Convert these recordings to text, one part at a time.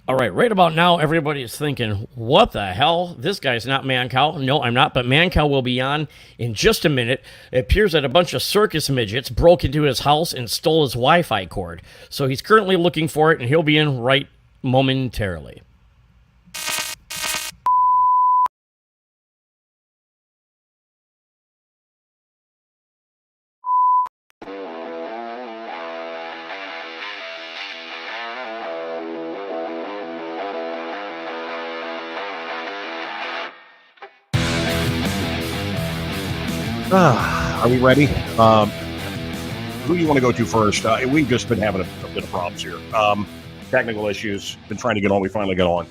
All right about now, everybody is thinking, what the hell? This guy's not Mancow. No, I'm not, but Mancow will be on in just a minute. It appears that a bunch of circus midgets broke into his house and stole his Wi Fi cord. So he's currently looking for it, and he'll be in right momentarily. Are we ready? Who do you want to go to first? We've just been having a bit of problems here. Technical issues. Been trying to get on. We finally got on.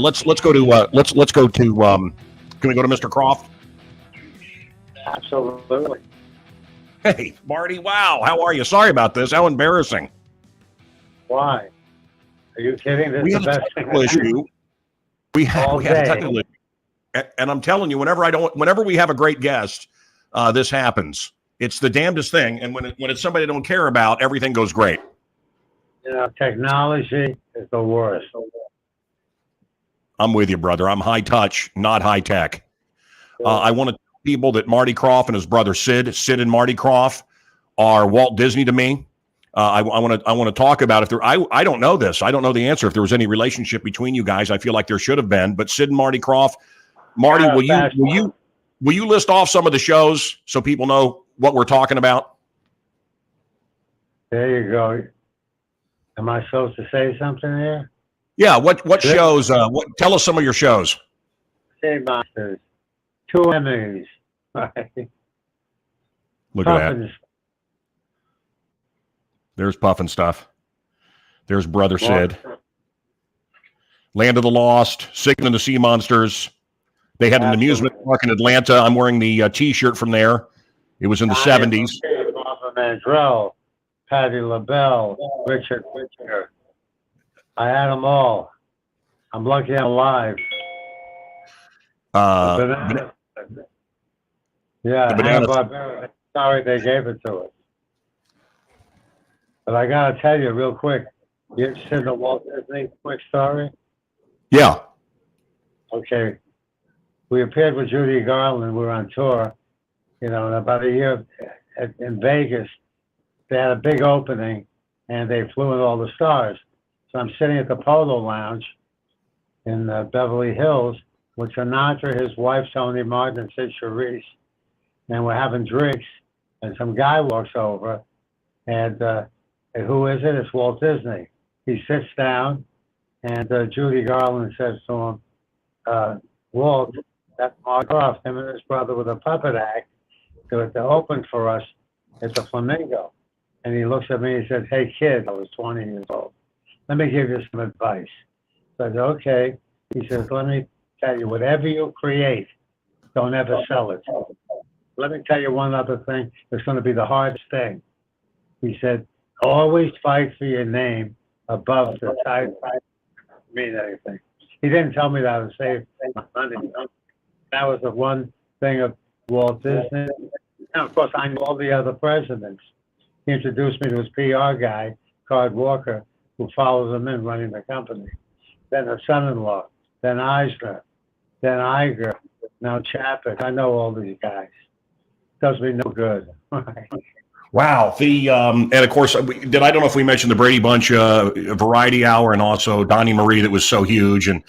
Let's go to let's go to. Can we go to Mr. Krofft? Absolutely. Hey, Marty. Wow. How are you? Sorry about this. How embarrassing. Why? Are you kidding? This We is have the a best thing technical issue. We have a technical issue. And I'm telling you, whenever we have a great guest, this happens. It's the damnedest thing. And when it's somebody I don't care about, everything goes great. You know, technology is the worst. I'm with you, brother. I'm high touch, not high tech. I want to tell people that Marty Krofft and his brother Sid and Marty Krofft are Walt Disney to me. I want to talk about if there. I don't know this. I don't know the answer. If there was any relationship between you guys, I feel like there should have been. But Sid and Marty Krofft, Marty, will you list off some of the shows so people know what we're talking about? There you go. Am I supposed to say something here? Yeah. What shows? Tell us some of your shows. Say Monsters. 2 Emmys. Right. Look at that. There's Pufnstuf. There's Brother Sid. Land of the Lost. Sigmund and the Sea Monsters. They had an amusement park in Atlanta. I'm wearing the T-shirt from there. It was in the 70s. Martha Mandrell, Patti LaBelle, Richard Whittaker. I had them all. I'm lucky I'm alive. Hanna-Barbera. Sorry they gave it to us. But I got to tell you real quick. You interested in the Walt Disney quick story? Yeah. Okay. We appeared with Judy Garland. We were on tour. You know, in about a year in Vegas, they had a big opening, and they flew in all the stars. So I'm sitting at the Polo Lounge in Beverly Hills with Sinatra, his wife, Tony Martin, and Sid Charisse. And we're having drinks, and some guy walks over, and who is it? It's Walt Disney. He sits down, and Judy Garland says to him, Walt, that's Marty Krofft, him and his brother with a puppet act to open for us at the Flamingo. And he looks at me and he says, hey, kid, I was 20 years old. Let me give you some advice. So I said, okay. He says, let me tell you, whatever you create, don't ever sell it. Let me tell you one other thing. It's going to be the hardest thing. He said, always fight for your name above the title. Mean anything. He didn't tell me that to save my money. That was the one thing of Walt Disney. And of course, I knew all the other presidents. He introduced me to his PR guy, Card Walker, who follows him in running the company. Then her son-in-law, then Eisner, then Iger, now Chapek. I know all these guys. Does me no good. Wow. And of course, I don't know if we mentioned the Brady Bunch Variety Hour and also Donnie Marie that was so huge. And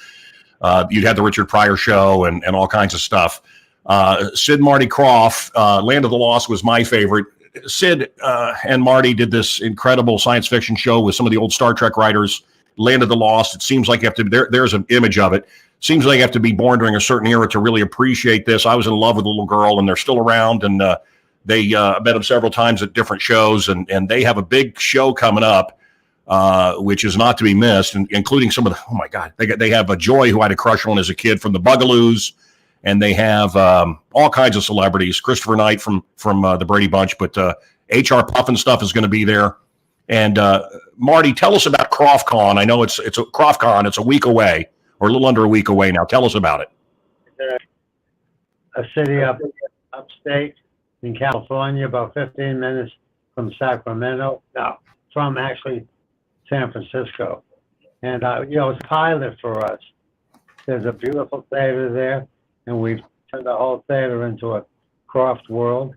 you'd had the Richard Pryor show and all kinds of stuff. Sid, Marty Krofft, Land of the Lost was my favorite. Sid and Marty did this incredible science fiction show with some of the old Star Trek writers, Land of the Lost. It seems like you have to, there's an image of it. Seems like you have to be born during a certain era to really appreciate this. I was in love with a little girl, and they're still around, and they met them several times at different shows, and they have a big show coming up, which is not to be missed, including some of the, oh my God, they have a Joy who I had a crush on as a kid from the Bugaloos, and they have all kinds of celebrities, Christopher Knight from the Brady Bunch, but HR Pufnstuf is going to be there. And Marty, tell us about KroffCon. I know it's a KroffCon. It's a week away, or a little under a week away now. Tell us about it. A city upstate in California, about 15 minutes from Sacramento. No, from actually San Francisco. And, it's a pilot for us. There's a beautiful theater there, and we've turned the whole theater into a Krofft world.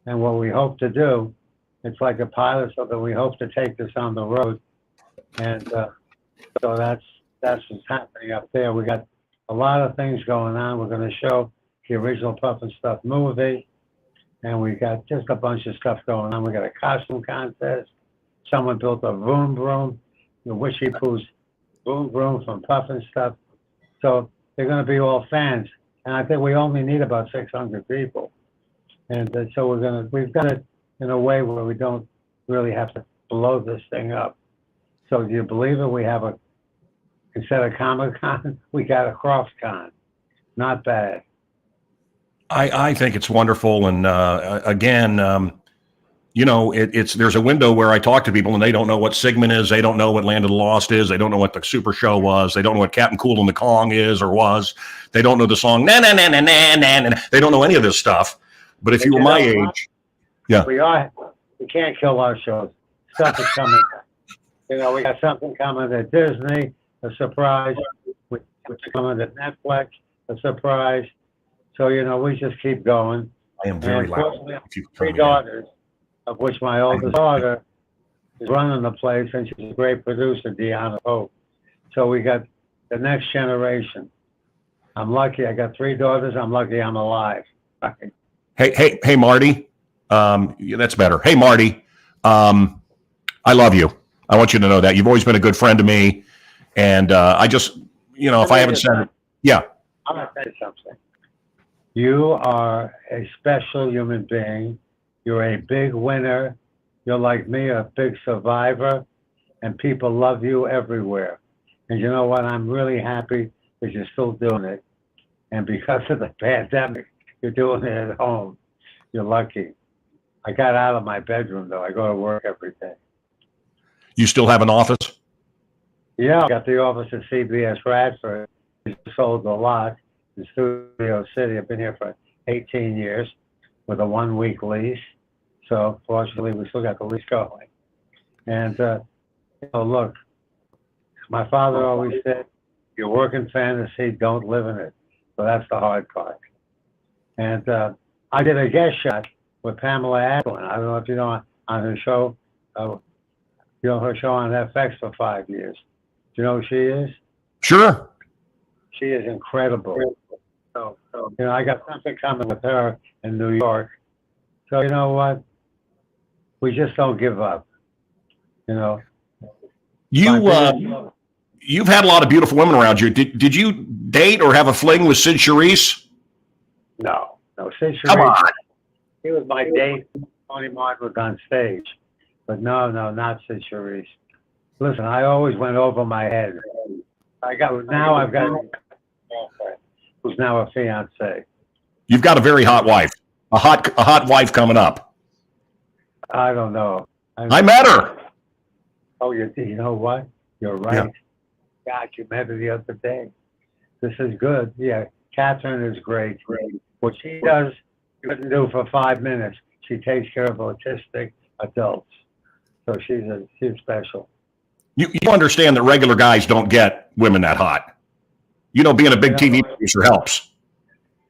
And what we hope to do, it's like a pilot, so that we hope to take this on the road. And so that's what's happening up there. We got a lot of things going on. We're going to show the original Pufnstuf movie, and we got just a bunch of stuff going on. We got a costume contest. Someone built a vroom vroom, the Wishy Poo's vroom vroom from Pufnstuf. So they're going to be all fans, and I think we only need about 600 people. And so we've done it in a way where we don't really have to blow this thing up. So do you believe it? We have instead of Comic-Con, we got a Krofft-Con. Not bad. I think it's wonderful. And again, there's a window where I talk to people and they don't know what Sigmund is. They don't know what Land of the Lost is. They don't know what the Super Show was. They don't know what Captain Cool and the Kong is or was. They don't know the song, na, na, na, na, na, na, na. They don't know any of this stuff. But if you were my age, yeah. We can't kill our shows. Stuff is coming. We got something coming to Disney, a surprise. Which is coming to Netflix, a surprise. So, we just keep going. I am very loud. I have 3 daughters, of which my oldest daughter is running the place, and she's a great producer, Deanna Hope. So we got the next generation. I'm lucky. I got 3 daughters. I'm lucky I'm alive. Hey, Marty. That's better. Hey, Marty. I love you. I want you to know that. You've always been a good friend to me. And I just, if I haven't said it, yeah. I'm going to tell you something. You are a special human being. You're a big winner. You're like me, a big survivor. And people love you everywhere. And you know what? I'm really happy that you're still doing it. And because of the pandemic, you're doing it at home. You're lucky. I got out of my bedroom, though. I go to work every day. You still have an office? Yeah, I got the office at CBS Radford. We sold a lot in Studio City. I've been here for 18 years with a 1-week lease. So fortunately, we still got the lease going. And, look, my father always said, you work in fantasy, don't live in it. So that's the hard part. And I did a guest shot with Pamela Adlon. I don't know if you know on her show, her show on FX for 5 years. Do you know who she is? Sure. She is incredible. So I got something coming with her in New York. So you know what? We just don't give up. You've had a lot of beautiful women around you. Did you date or have a fling with Sid Charisse? No, Sid Charisse. Come on. He was my date. Tony Martin was on stage. But no, not Sid Charisse. Listen, I always went over my head. I've got a girlfriend who's now a fiance. You've got a very hot wife. A hot wife coming up. I don't know. I met her. Oh, you know what? You're right. Yeah. God, you met her the other day. This is good. Yeah, Catherine is great. What she does, you couldn't do for 5 minutes. She takes care of autistic adults. So she's special. You understand that regular guys don't get women that hot. Being a big TV producer helps.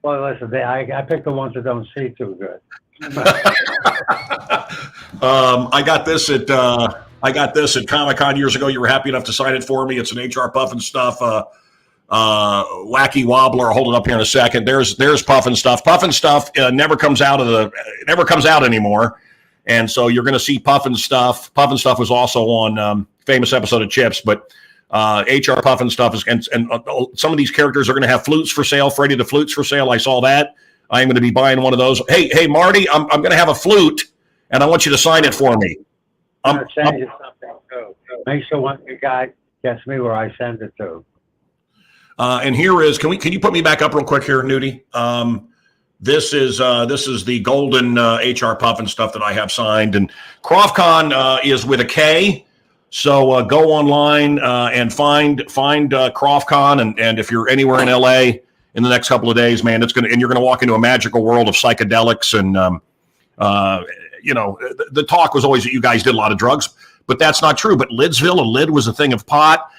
Well, listen, I pick the ones that don't see too good. I got this at Comic-Con years ago. You were happy enough to sign it for me. It's an HR Pufnstuf wacky wobbler. I'll hold it up here in a second. There's Pufnstuf. Pufnstuf never comes out anymore. And so you're going to see Pufnstuf. Pufnstuf was also on famous episode of Chips, but HR Pufnstuf is, and some of these characters are going to have flutes for sale. Freddie the Flute's for sale. I saw that. I am going to be buying one of those. Hey, Marty, I'm going to have a flute, and I want you to sign it for me. I'm going to send you something too. Make sure one guy gets me where I send it to. And here is, can you put me back up real quick here, Nudie? This is the golden HR Pufnstuf that I have signed, and KrofftCon is with a K. So go online and find KrofftCon, and if you're anywhere in LA in the next couple of days, man, you're gonna walk into a magical world of psychedelics, and the talk was always that you guys did a lot of drugs, but that's not true. But Lidsville, a lid was a thing of pot.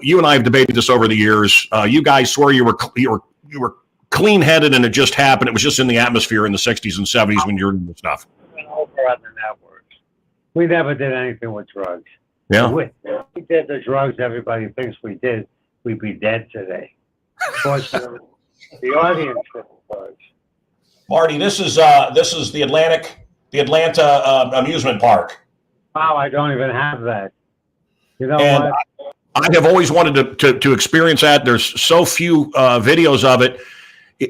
You and I have debated this over the years. You guys swear you were clean-headed and it just happened. It was just in the atmosphere in the 60s and 70s when you were doing stuff. Over on the networks. We never did anything with drugs. Yeah. We did the drugs everybody thinks we did. We'd be dead today. Fortunately, the audience did the drugs. Marty, this is the Atlanta amusement park. Wow, I don't even have that. You know And what? I have always wanted to experience that. There's so few videos of it.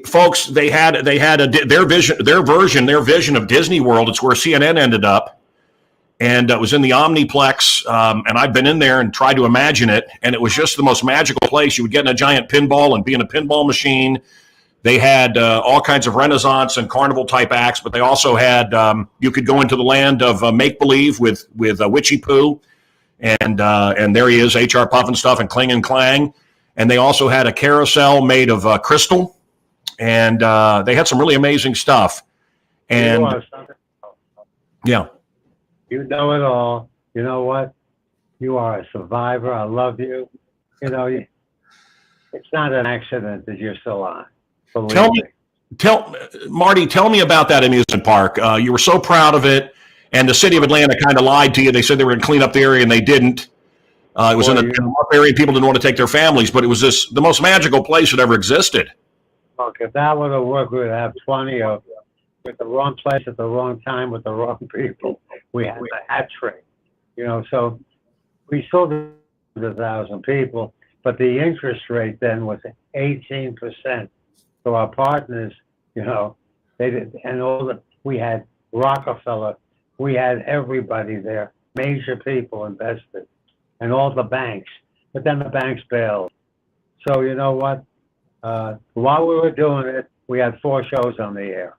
Folks, they had their vision of Disney World. It's where CNN ended up, and it was in the Omniplex. And I've been in there and tried to imagine it, and it was just the most magical place. You would get in a giant pinball and be in a pinball machine. They had all kinds of Renaissance and carnival type acts, but they also had you could go into the land of make believe with Witchy Poo, and there he is, HR Pufnstuf and Kling and Clang, and they also had a carousel made of crystal. And they had some really amazing stuff. And yeah, you know it all. You know what? You are a survivor. I love you. You know, it's not an accident that you're still on. Marty, tell me about that amusement park. You were so proud of it, and the city of Atlanta kind of lied to you. They said they were going to clean up the area, and they didn't. It was in a rough area. People didn't want to take their families, but it was the most magical place that ever existed. Look, if that would have worked, we would have 20 of them. With the wrong place at the wrong time with the wrong people. We had the hat trick. You know, so we sold 100,000 people, but the interest rate then was 18%. So our partners, you know, they did, and we had Rockefeller, we had everybody there, major people invested, and all the banks. But then the banks bailed. So you know what? While we were doing it, we had 4 shows on the air.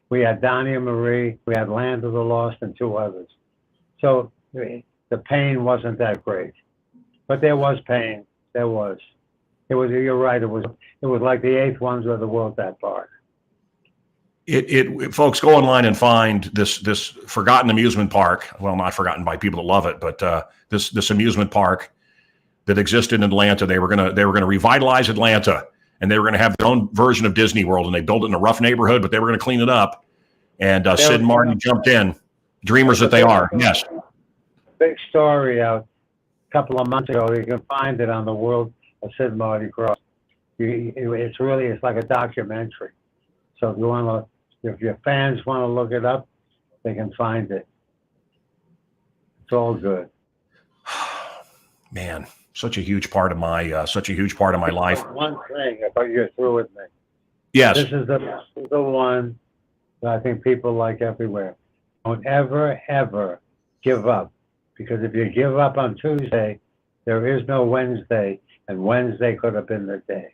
We had Donnie and Marie, we had Land of the Lost, and 2 others. So the pain wasn't that great, but there was pain. There was. It was. You're right. It was like the 8th Wonder of the World. That part. Folks, go online and find this forgotten amusement park. Well, not forgotten by people that love it, but this amusement park that existed in Atlanta. They were gonna revitalize Atlanta. And they were going to have their own version of Disney World, and they built it in a rough neighborhood, but they were going to clean it up. And Sid and Marty jumped in, dreamers that they are. Yes. Big story out a couple of months ago. You can find it on the World of Sid and Marty Krofft. It's like a documentary. So if your fans want to look it up, they can find it. It's all good. Man. Such a huge part of my life. One thing, if you're through with me. Yes. This is the one that I think people like everywhere. Don't ever give up. Because if you give up on Tuesday, there is no Wednesday, and Wednesday could have been the day.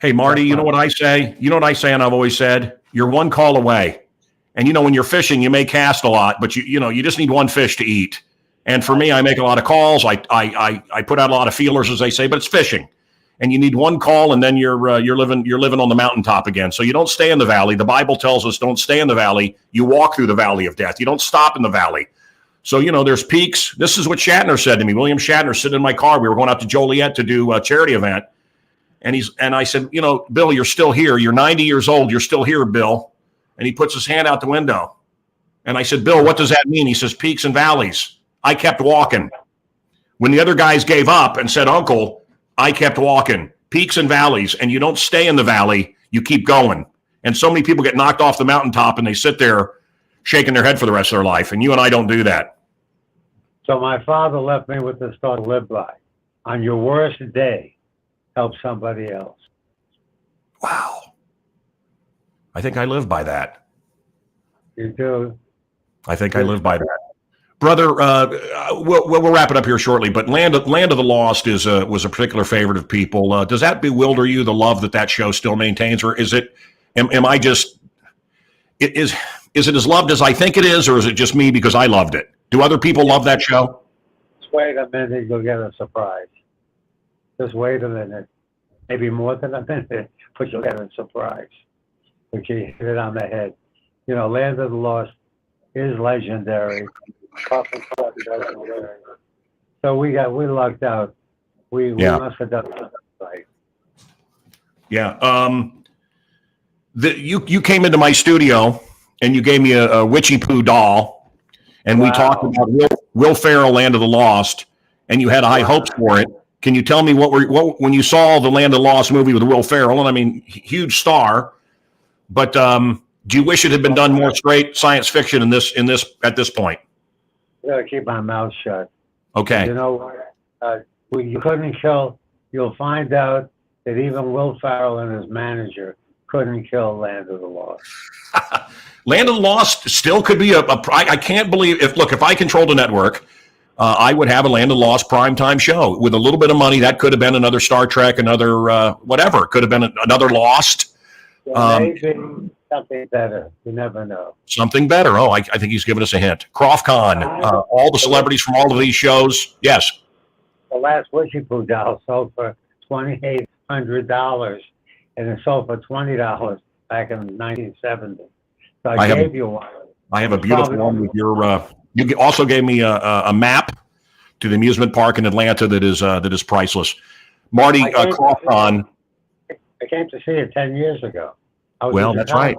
Hey, Marty, you know what I say? You know what I say, and I've always said? You're one call away. And, when you're fishing, you may cast a lot, but you just need one fish to eat. And for me, I make a lot of calls. I put out a lot of feelers, as they say, but it's fishing. And you need one call, and then you're living on the mountaintop again. So you don't stay in the valley. The Bible tells us don't stay in the valley. You walk through the valley of death. You don't stop in the valley. So there's peaks. This is what Shatner said to me. William Shatner sitting in my car. We were going out to Joliet to do a charity event, and I said, Bill, you're still here. You're 90 years old. You're still here, Bill. And he puts his hand out the window, and I said, Bill, what does that mean? He says, peaks and valleys. I kept walking. When the other guys gave up and said, Uncle, I kept walking. Peaks and valleys. And you don't stay in the valley. You keep going. And so many people get knocked off the mountaintop and they sit there shaking their head for the rest of their life. And you and I don't do that. So my father left me with this thought to live by. On your worst day, help somebody else. Wow. I think I live by that. You do? I think I live by that. Brother, we'll wrap it up here shortly, but Land of the Lost was a particular favorite of people. Does that bewilder you, the love that show still maintains, or is it? Am I just? Is it as loved as I think it is, or is it just me because I loved it? Do other people love that show? Just wait a minute, you'll get a surprise. Just wait a minute, maybe more than a minute, but you'll get a surprise. But you hit it on the head. Land of the Lost is legendary. So we lucked out. We must have done something right. Yeah. You came into my studio and you gave me a witchy poo doll, and we talked about Will Ferrell, Land of the Lost, and you had high hopes for it. Can you tell me what when you saw the Land of the Lost movie with Will Ferrell? And I mean, huge star, but do you wish it had been done more straight science fiction in this at this point? I gotta keep my mouth shut. Okay. You know, when you couldn't kill, you'll find out that even Will Ferrell and his manager couldn't kill Land of the Lost. Land of the Lost still could be I can't believe if I controlled a network, I would have a Land of the Lost primetime show with a little bit of money. That could have been another Star Trek, another whatever. It could have been another Lost. Maybe something better. You never know. Something better. Oh, I think he's giving us a hint. KroftCon, all the celebrities from all of these shows. Yes. The last Witchy Poo doll sold for $2,800, and it sold for $20 back in 1970. So I gave you one. I have a beautiful one with your. You also gave me a map to the amusement park in Atlanta that is priceless. Marty KroftCon. I came to see it 10 years ago. Well, that's right.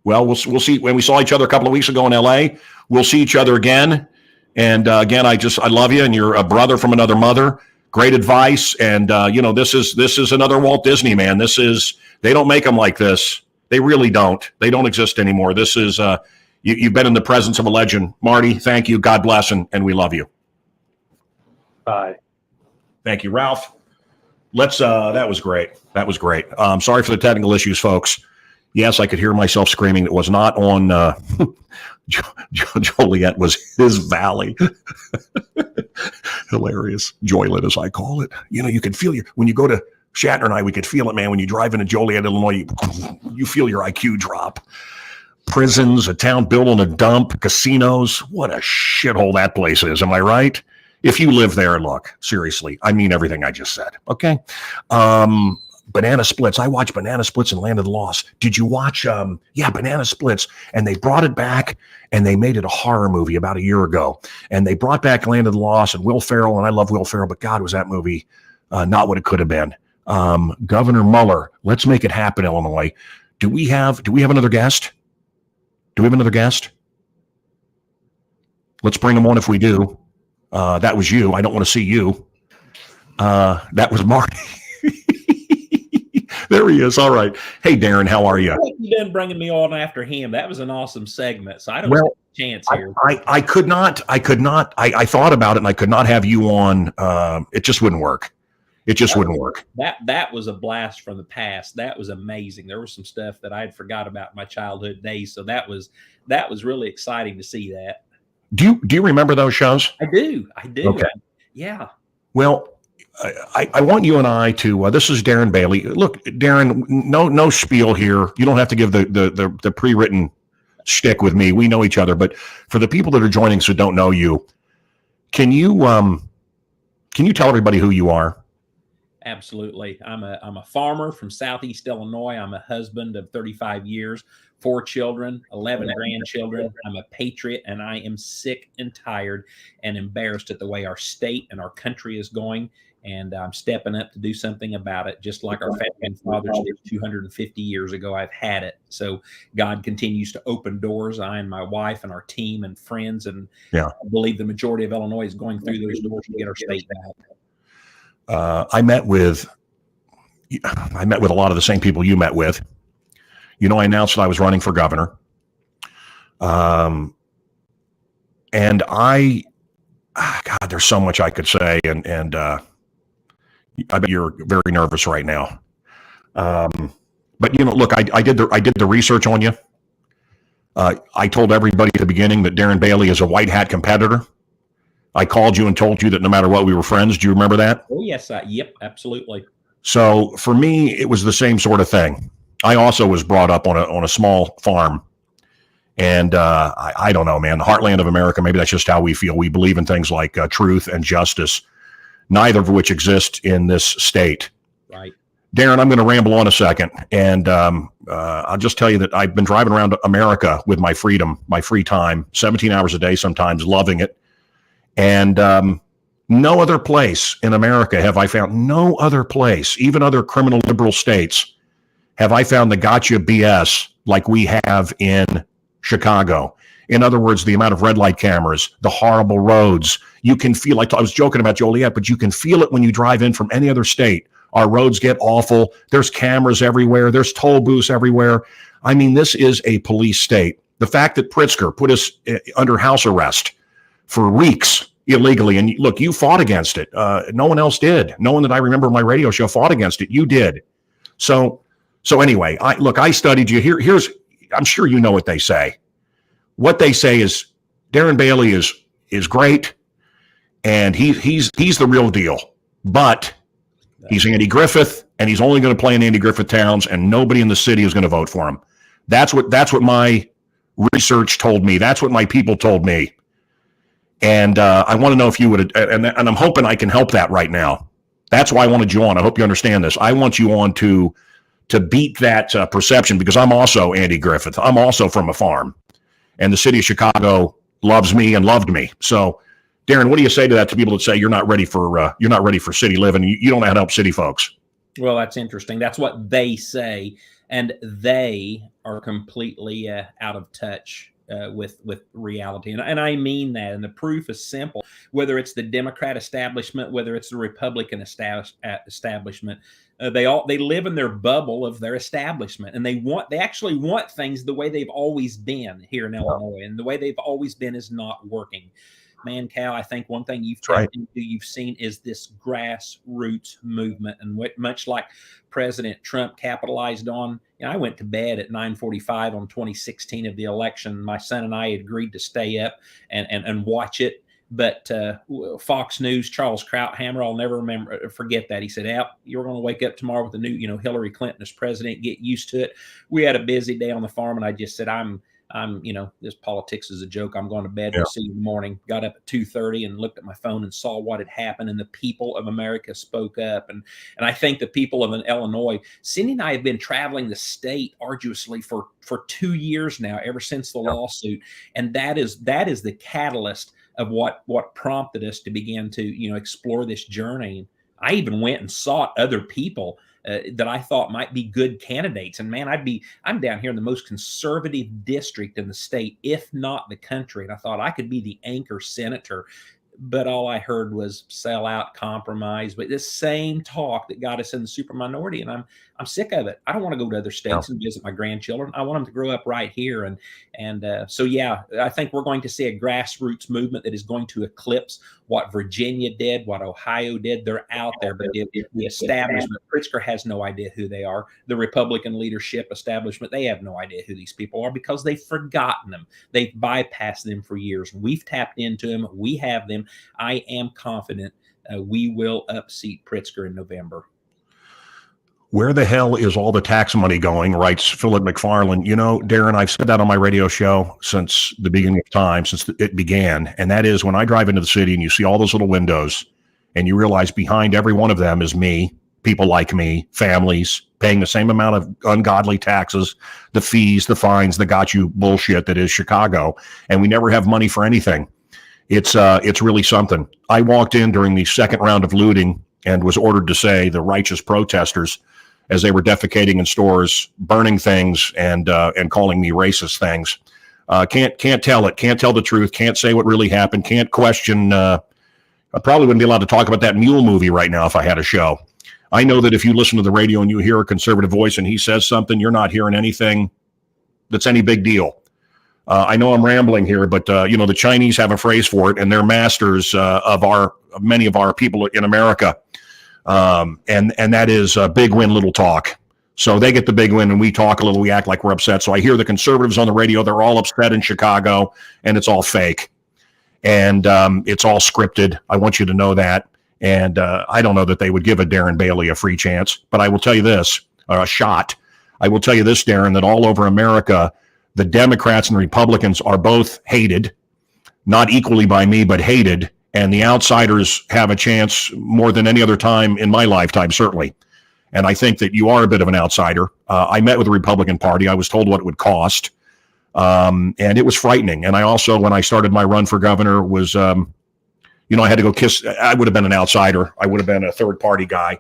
Well, we'll see. When we saw each other a couple of weeks ago in L.A., we'll see each other again. And again, I love you, and you're a brother from another mother. Great advice, and this is another Walt Disney, man. They don't make them like this. They really don't. They don't exist anymore. This is you've been in the presence of a legend, Marty. Thank you. God bless, and we love you. Bye. Thank you, Ralph. That was great. That was great. Sorry for the technical issues, folks. Yes, I could hear myself screaming. It was not on Joliet, was his valley. Hilarious. Joylet, as I call it. You could feel when you go to Shatner and I, we could feel it, man. When you drive into Joliet, Illinois, you feel your IQ drop. Prisons, a town built on a dump, casinos. What a shithole that place is. Am I right? If you live there, look, seriously, I mean everything I just said. Okay. Banana Splits. I watched Banana Splits and Land of the Lost. Did you watch? Banana Splits. And they brought it back and they made it a horror movie about a year ago. And they brought back Land of the Lost and Will Ferrell. And I love Will Ferrell, but God, was that movie not what it could have been. Governor Mueller. Let's make it happen, Illinois. Do we have another guest? Do we have another guest? Let's bring him on if we do. That was you. I don't want to see you. That was Marty. There he is. All right. Hey, Darren, how are you? You done bringing me on after him. That was an awesome segment. So I don't have a chance here. I could not. I thought about it, and I could not have you on. It just wouldn't work. It just wouldn't work. That was a blast from the past. That was amazing. There was some stuff that I had forgot about in my childhood days. So that was really exciting to see that. Do you remember those shows? I do. Okay. Yeah. Well, I want you and I to. This is Darren Bailey. Look, Darren. No spiel here. You don't have to give the pre-written shtick with me. We know each other. But for the people that are joining us who don't know you, can you tell everybody who you are? Absolutely. I'm a farmer from Southeast Illinois. I'm a husband of 35 years, 4 children, 11 grandchildren. I'm a patriot, and I am sick and tired and embarrassed at the way our state and our country is going. And I'm stepping up to do something about it, just like our founding fathers did 250 years ago. I've had it. So God continues to open doors. I and my wife and our team and friends, and I believe the majority of Illinois is going through those doors to get our state back. I met with a lot of the same people you met with. I announced that I was running for governor. And God, there's so much I could say. And I bet you're very nervous right now. But look, I did the research on you. I told everybody at the beginning that Darren Bailey is a white hat competitor. I called you and told you that no matter what, we were friends. Do you remember that? Oh, yes. Yep, absolutely. So for me, it was the same sort of thing. I also was brought up on a small farm. And I don't know, man, the heartland of America, maybe that's just how we feel. We believe in things like truth and justice, neither of which exist in this state. Right. Darren, I'm going to ramble on a second. And I'll just tell you that I've been driving around America with my freedom, my free time, 17 hours a day, sometimes loving it. And No other place in America have I found, no other place, even other criminal liberal states, have I found the gotcha BS like we have in Chicago. In other words, the amount of red light cameras, the horrible roads. You can feel, like I was joking about Joliet, but you can feel it when you drive in from any other state. Our roads get awful. There's cameras everywhere. There's toll booths everywhere. I mean, this is a police state. The fact that Pritzker put us under house arrest for weeks illegally, and look, you fought against it. No one else did. No one that I remember on my radio show fought against it. You did. So anyway, I studied you. Here's, I'm sure you know what they say. What they say is Darren Bailey is great, and he's the real deal. But he's Andy Griffith, and he's only going to play in Andy Griffith towns, and nobody in the city is going to vote for him. That's what my research told me. That's what my people told me. And I want to know if you would, and I'm hoping I can help that right now. That's why I wanted you on. I hope you understand this. I want you on to beat that perception, because I'm also Andy Griffith. I'm also from a farm, and the city of Chicago loves me and loved me. So, Darren, what do you say to that, to people that say you're not ready for city living? You don't know how to help city folks. Well, that's interesting. That's what they say, and they are completely out of touch with reality, and I mean that. And the proof is simple. Whether it's the Democrat establishment, whether it's the Republican establishment, they live in their bubble of their establishment, and they actually want things the way they've always been here in Illinois, and the way they've always been is not working. Mancow, I think one thing you've seen is this grassroots movement, and much like President Trump capitalized on. I went to bed at 9:45 on 2016 of the election. My son and I had agreed to stay up and watch it. But Fox News, Charles Krauthammer, I'll never forget that. He said, "Al, you're going to wake up tomorrow with the new, Hillary Clinton as president. Get used to it." We had a busy day on the farm, and I just said, I'm, this politics is a joke. I'm going to bed. We'll see you in the morning. Got up at 2:30 and looked at my phone and saw what had happened, and the people of America spoke up. And I think the people of Illinois, Cindy and I have been traveling the state arduously for 2 years now, ever since the lawsuit. And that is the catalyst of what prompted us to begin to, explore this journey. I even went and sought other people that I thought might be good candidates. And man, I'm down here in the most conservative district in the state, if not the country. And I thought I could be the anchor senator, but all I heard was sell out, compromise. But this same talk that got us in the super minority, and I'm sick of it. I don't want to go to other states and visit my grandchildren. I want them to grow up right here. And so, yeah, I think we're going to see a grassroots movement that is going to eclipse what Virginia did, what Ohio did. They're out there, but the establishment, Pritzker has no idea who they are. The Republican leadership establishment, they have no idea who these people are, because they've forgotten them. They've bypassed them for years. We've tapped into them. We have them. I am confident we will upseat Pritzker in November. Where the hell is all the tax money going, writes Philip McFarland. Darren, I've said that on my radio show since the beginning of time, since it began. And that is, when I drive into the city and you see all those little windows and you realize behind every one of them is me, people like me, families paying the same amount of ungodly taxes, the fees, the fines, the got you bullshit that is Chicago. And we never have money for anything. It's really something. I walked in during the second round of looting and was ordered to say the righteous protesters, as they were defecating in stores, burning things, and calling me racist things. Can't tell it. Can't tell the truth. Can't say what really happened. Can't question. I probably wouldn't be allowed to talk about that Mule movie right now if I had a show. I know that if you listen to the radio and you hear a conservative voice and he says something, you're not hearing anything that's any big deal. I know I'm rambling here, but the Chinese have a phrase for it, and they're masters of many of our people in America. And that is big win, little talk. So they get the big win and we talk a little, we act like we're upset. So I hear the conservatives on the radio, they're all upset in Chicago, and it's all fake. And it's all scripted. I want you to know that. And I don't know that they would give a Darren Bailey a free chance, but I will tell you this, a shot. I will tell you this, Darren, that all over America, the Democrats and Republicans are both hated, not equally by me, but hated. And the outsiders have a chance more than any other time in my lifetime, certainly. And I think that you are a bit of an outsider. I met with the Republican Party. I was told what it would cost. And it was frightening. And I also, when I started my run for governor, was You know, I had to go kiss. I would have been an outsider. I would have been a third party guy.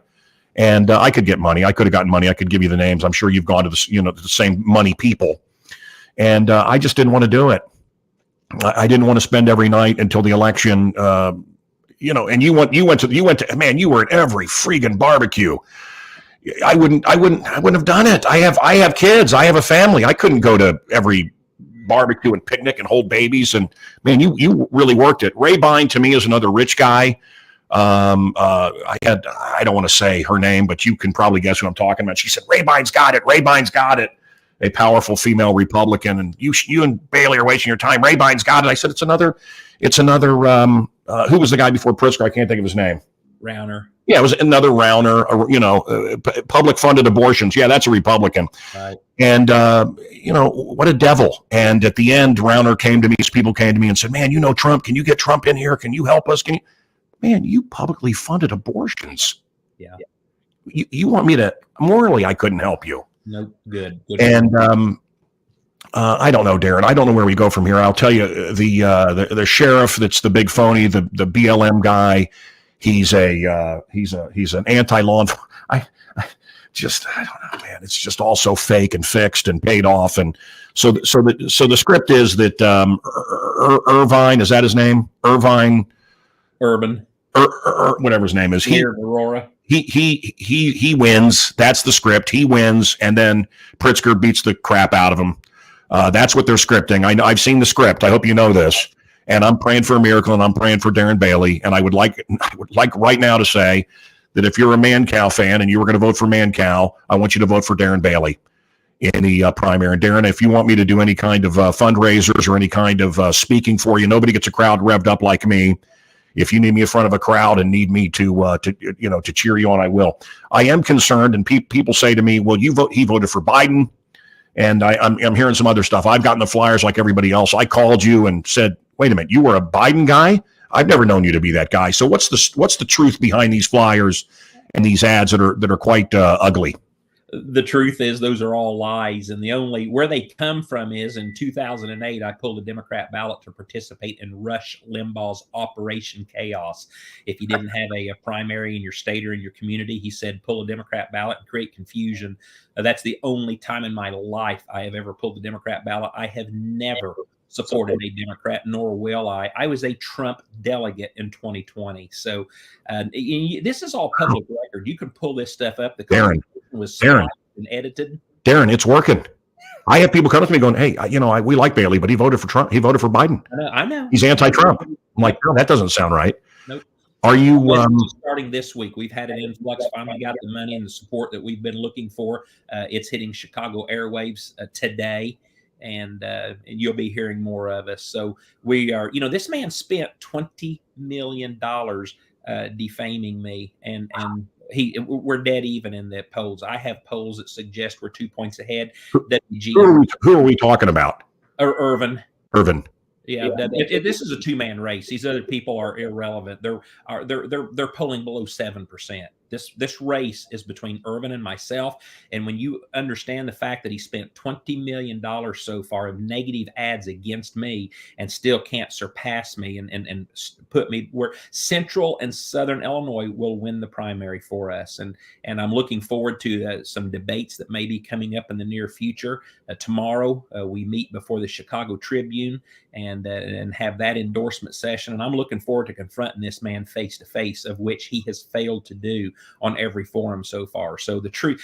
And I could get money. I could have gotten money. I could give you the names. I'm sure you've gone to the same money people. And I just didn't want to do it. I didn't want to spend every night until the election. And you went to, man, you were at every freaking barbecue. I wouldn't have done it. I have kids. I have a family. I couldn't go to every barbecue and picnic and hold babies. And man, you really worked it. Ray Bine to me is another rich guy. I don't want to say her name, but you can probably guess who I'm talking about. She said, Ray Bine's got it. Ray Bine's got it. A powerful female Republican. And you and Bailey are wasting your time. Ray Bine's got it. I said, it's another, who was the guy before Pritzker? I can't think of his name. Rauner. Yeah, it was another Rauner, public funded abortions. Yeah, that's a Republican. Right. And, what a devil. And at the end, Rauner came to me, his people came to me and said, man, Trump, can you get Trump in here? Can you help us? Man, you publicly funded abortions. Yeah. You want me to, morally, I couldn't help you. No, good. And I don't know, Darren. I don't know where we go from here. I'll tell you, the sheriff that's the big phony, the BLM guy, he's an anti-law. I don't know, man. It's just all so fake and fixed and paid off. And so the script is that Irvine, is that his name? Urban. Whatever his name is. Aurora. He wins. That's the script. He wins, and then Pritzker beats the crap out of him. That's what they're scripting. I've seen the script. I hope you know this. And I'm praying for a miracle, and I'm praying for Darren Bailey. And I would like right now to say that if you're a Mancow fan and you were going to vote for Mancow, I want you to vote for Darren Bailey in the primary. And Darren, if you want me to do any kind of fundraisers or any kind of speaking for you, nobody gets a crowd revved up like me. If you need me in front of a crowd and need me to cheer you on, I will. I am concerned, and people say to me, "Well, he voted for Biden," and I'm hearing some other stuff. I've gotten the flyers like everybody else. I called you and said, "Wait a minute, you were a Biden guy? I've never known you to be that guy." So what's the truth behind these flyers and these ads that are quite ugly? The truth is those are all lies, and the only where they come from is in 2008 I pulled a Democrat ballot to participate in Rush Limbaugh's Operation Chaos. If you didn't have a primary in your state or in your community, he said pull a Democrat ballot and create confusion. That's the only time in my life I have ever pulled the Democrat ballot. I have never supported a Democrat, nor will I. I was a Trump delegate in 2020. So this is all public record. You can pull this stuff up. The Darren was Darren and edited. Darren, it's working. I have people come up to me going, "Hey, we like Bailey, but he voted for Trump. He voted for Biden. I know. He's anti-Trump." I'm like, no, that doesn't sound right. Nope. Are you starting this week? We've had an influx. Finally got the money and the support that we've been looking for. It's hitting Chicago airwaves today. And you'll be hearing more of us. So we are, this man spent $20 million defaming me, and we're dead even in the polls. I have polls that suggest we're 2 points ahead. Who are we talking about? Irvin. Yeah, yeah. This is a two-man race. These other people are irrelevant. They're polling below 7%. This race is between Irvin and myself. And when you understand the fact that he spent $20 million so far of negative ads against me and still can't surpass me and put me where Central and Southern Illinois will win the primary for us. And I'm looking forward to some debates that may be coming up in the near future. Tomorrow we meet before the Chicago Tribune and have that endorsement session. And I'm looking forward to confronting this man face to face, of which he has failed to do on every forum so far. So the truth,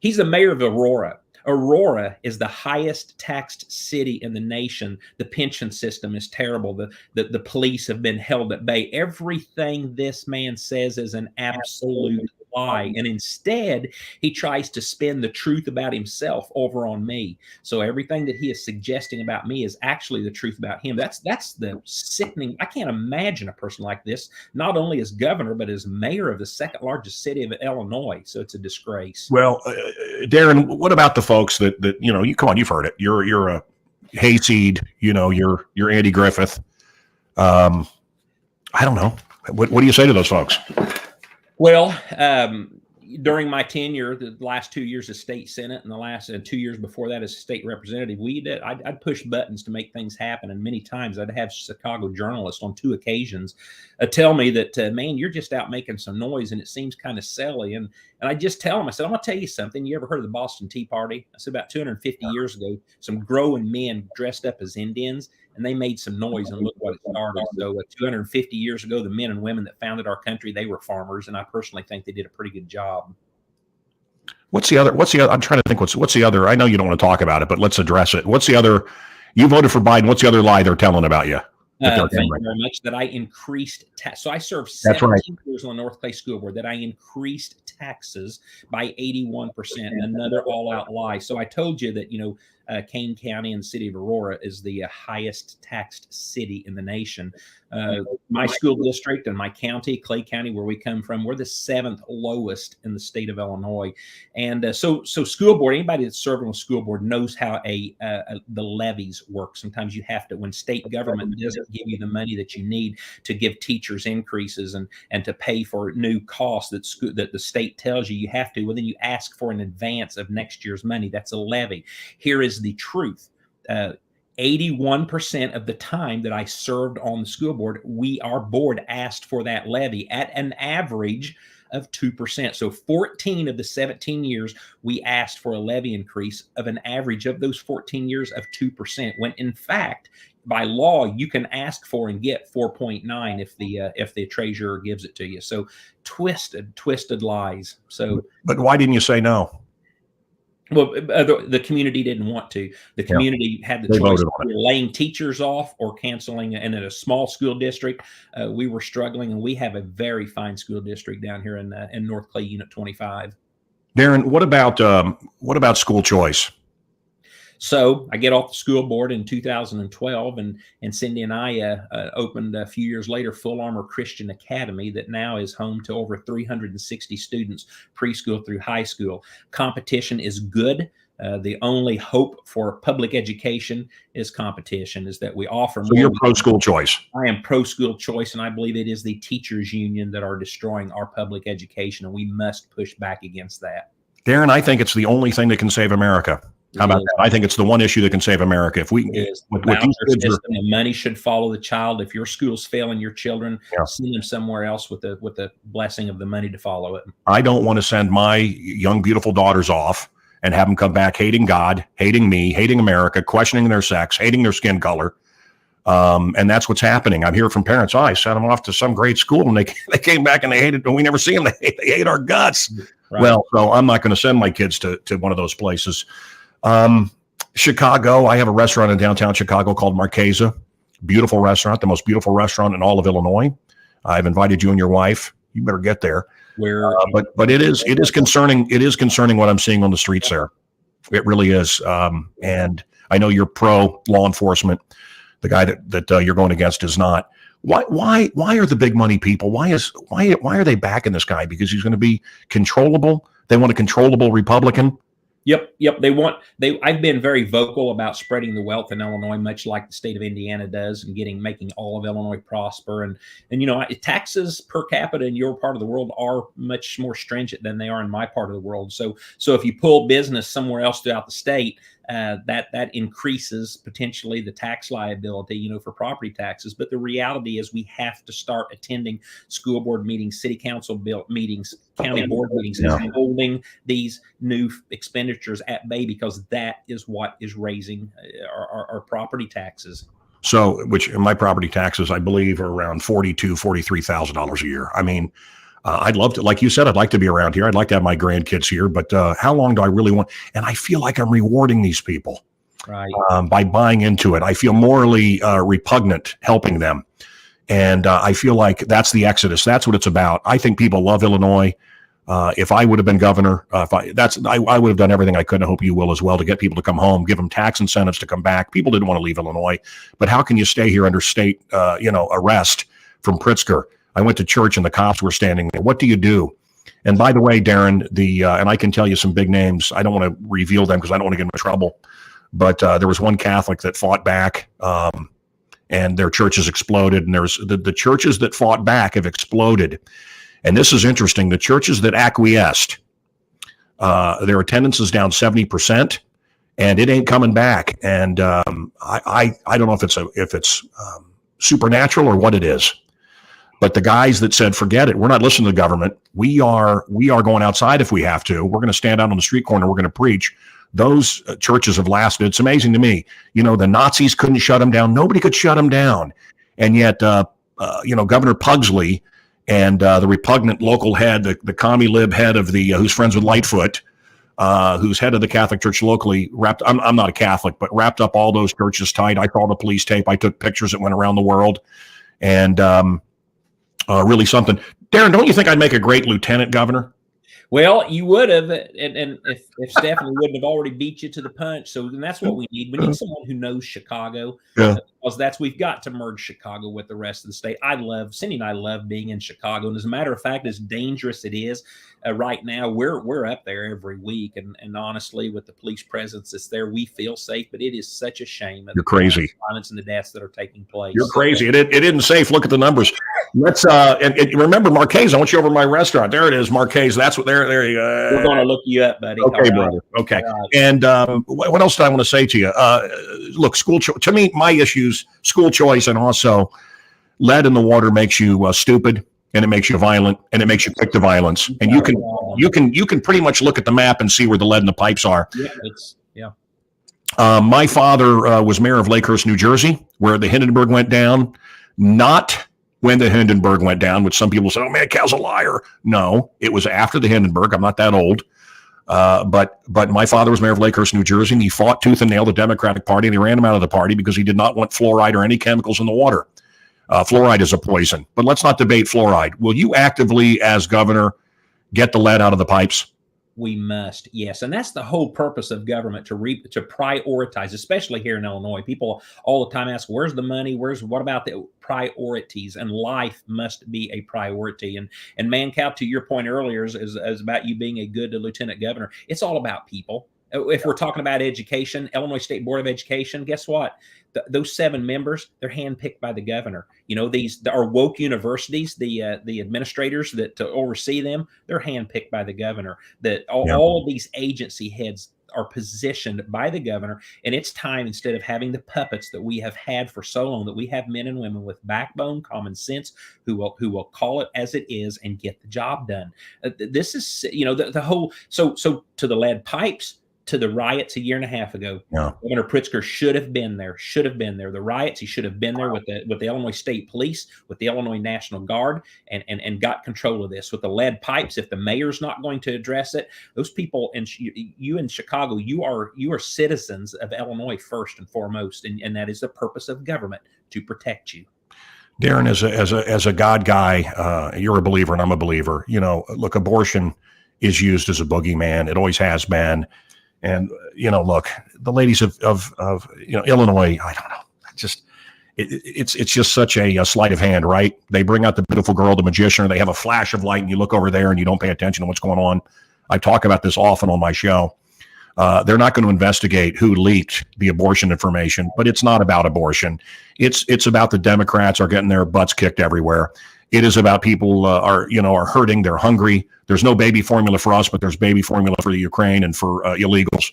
he's the mayor of Aurora. Aurora is the highest taxed city in the nation. The pension system is terrible. The police have been held at bay. Everything this man says is an absolute lie. And instead, he tries to spin the truth about himself over on me. So everything that he is suggesting about me is actually the truth about him. That's the sickening. I can't imagine a person like this, not only as governor, but as mayor of the second largest city of Illinois. So it's a disgrace. Well, Darren, what about the folks that you come on, you've heard it. You're a hayseed, you're Andy Griffith. I don't know. What do you say to those folks? Well, during my tenure, the last 2 years as state senate and the last 2 years before that as state representative, I'd push buttons to make things happen. And many times I'd have Chicago journalists on 2 occasions tell me that, man, you're just out making some noise and it seems kind of silly. And I just tell them, I said, I'm going to tell you something. You ever heard of the Boston Tea Party? I said, about 250 years ago, some growing men dressed up as Indians, and they made some noise, and look what it started. So 250 years ago, the men and women that founded our country, they were farmers, and I personally think they did a pretty good job. What's the other? I'm trying to think. What's the other? I know you don't want to talk about it, but let's address it. What's the other? You voted for Biden. What's the other lie they're telling about you? Thank you very much. That I increased so I served 17 years on the North Clay School Board. That I increased taxes by 81%. Another all-out lie. So I told you that Kane County and the city of Aurora is the highest taxed city in the nation. My school district and my county, Clay County, where we come from, we're the 7th lowest in the state of Illinois. And so school board, anybody that's serving on the school board knows how the levies work. Sometimes you have to, when state government doesn't give you the money that you need to give teachers increases and to pay for new costs that the state tells you have to, well, then you ask for an advance of next year's money. That's a levy. Here is the truth. 81% of the time that I served on the school board, our board asked for that levy at an average of 2%. So 14 of the 17 years, we asked for a levy increase of an average of those 14 years of 2%, when in fact, by law, you can ask for and get 4.9 if the treasurer gives it to you. So twisted lies. So, but why didn't you say no? Well, the community didn't want to. The community had the choice of laying teachers off or canceling. And in a small school district, we were struggling. And we have a very fine school district down here in North Clay Unit 25. Darren, what about school choice? So I get off the school board in 2012, and Cindy and I opened a few years later Full Armor Christian Academy that now is home to over 360 students, preschool through high school. Competition is good. The only hope for public education is competition, is that we offer more. So you're pro-school choice. I am pro-school choice, and I believe it is the teachers union that are destroying our public education, and we must push back against that. Darren, I think it's the only thing that can save America. How about that? I think it's the one issue that can save America. If we with the money should follow the child. If your school's failing your children, send them somewhere else with the blessing of the money to follow it. I don't want to send my young, beautiful daughters off and have them come back hating God, hating me, hating America, questioning their sex, hating their skin color. And that's what's happening. I'm hearing from parents. I sent them off to some great school and they came back and they hated, and we never see them. They hate our guts. Right. Well, so I'm not going to send my kids to one of those places. Chicago, I have a restaurant in downtown Chicago called Marquesa. Beautiful restaurant, the most beautiful restaurant in all of Illinois. I've invited you and your wife. You better get there. But it is concerning. It is concerning what I'm seeing on the streets there. It really is. And I know you're pro law enforcement. The guy that you're going against is not. Why are the big money people? Why are they backing this guy? Because he's going to be controllable. They want a controllable Republican. Yep. I've been very vocal about spreading the wealth in Illinois, much like the state of Indiana does, and making all of Illinois prosper. And taxes per capita in your part of the world are much more stringent than they are in my part of the world. So if you pull business somewhere else throughout the state, that increases potentially the tax liability, for property taxes. But the reality is we have to start attending school board meetings, city council meetings, county board meetings, and holding these new expenditures at bay, because that is what is raising our property taxes. So, which my property taxes, I believe, are around $43,000 a year. I mean, I'd love to, like you said, I'd like to be around here. I'd like to have my grandkids here, but how long do I really want? And I feel like I'm rewarding these people by buying into it. I feel morally repugnant helping them. And I feel like that's the exodus. That's what it's about. I think people love Illinois. If I would have been governor, I would have done everything I could. I hope you will as well, to get people to come home, give them tax incentives to come back. People didn't want to leave Illinois, but how can you stay here under state, arrest from Pritzker? I went to church and the cops were standing there. What do you do? And by the way, Darren, and I can tell you some big names. I don't want to reveal them because I don't want to get into trouble. But there was one Catholic that fought back, and their churches exploded. And there's the churches that fought back have exploded. And this is interesting. The churches that acquiesced, their attendance is down 70%, and it ain't coming back. And I don't know if it's supernatural or what it is. But the guys that said, forget it, we're not listening to the government. We are going outside if we have to. We're going to stand out on the street corner. We're going to preach. Those churches have lasted. It's amazing to me. The Nazis couldn't shut them down. Nobody could shut them down. And yet, Governor Pugsley and the repugnant local head, the commie lib head of the who's friends with Lightfoot, who's head of the Catholic Church locally, I'm not a Catholic, but wrapped up all those churches tight. I saw the police tape. I took pictures that went around the world. And really something. Darren, don't you think I'd make a great lieutenant governor? Well, you would have, and if Stephanie wouldn't have already beat you to the punch. So that's what we need. We need someone who knows Chicago, because we've got to merge Chicago with the rest of the state. Cindy and I love being in Chicago, and as a matter of fact, as dangerous it is right now, we're up there every week, and honestly, with the police presence that's there, we feel safe. But it is such a shame. You're crazy. Violence and the deaths that are taking place. You're crazy. It isn't safe. Look at the numbers. Let's and remember Marquez. I want you over to my restaurant. There it is, Marquez. That's what there you go. We're going to look you up, buddy. Okay, brother. Okay. And what else did I want to say to you? Look, to me, my issues, school choice, and also lead in the water makes you stupid, and it makes you violent, and it makes you quick to violence. And you can pretty much look at the map and see where the lead in the pipes are. Yeah. My father was mayor of Lakehurst, New Jersey, where the Hindenburg went down. Not when the Hindenburg went down, which some people say, oh, man, Cal's a liar. No, it was after the Hindenburg. I'm not that old. But my father was mayor of Lakehurst, New Jersey, and he fought tooth and nail the Democratic Party, and they ran him out of the party because he did not want fluoride or any chemicals in the water. Fluoride is a poison. But let's not debate fluoride. Will you actively, as governor, get the lead out of the pipes? We must, yes. And that's the whole purpose of government, to prioritize, especially here in Illinois. People all the time ask, where's the money? What about the priorities? And life must be a priority. And Mancow, to your point earlier, is about you being a good lieutenant governor. It's all about people. If we're talking about education, Illinois State Board of Education, guess what? Those 7 members, they're handpicked by the governor. These are woke universities, the administrators that oversee them, they're handpicked by the governor. All of these agency heads are positioned by the governor, and it's time, instead of having the puppets that we have had for so long, that we have men and women with backbone, common sense, who will call it as it is and get the job done. This is, the whole. So to the lead pipes, to the riots a year and a half ago. Yeah. Governor Pritzker should have been there. The riots, he should have been there with the Illinois State Police, with the Illinois National Guard, and got control of this. With the lead pipes, if the mayor's not going to address it, those people, and you in Chicago, you are citizens of Illinois first and foremost, and that is the purpose of government, to protect you. Darren, as a God guy, you're a believer and I'm a believer. Look, abortion is used as a boogeyman. It always has been. And, look, the ladies of Illinois, I don't know, it's just such a sleight of hand, right? They bring out the beautiful girl, the magician, or they have a flash of light and you look over there and you don't pay attention to what's going on. I talk about this often on my show. They're not going to investigate who leaked the abortion information, but it's not about abortion. It's about the Democrats are getting their butts kicked everywhere. It is about people are hurting. They're hungry. There's no baby formula for us, but there's baby formula for the Ukraine and for illegals.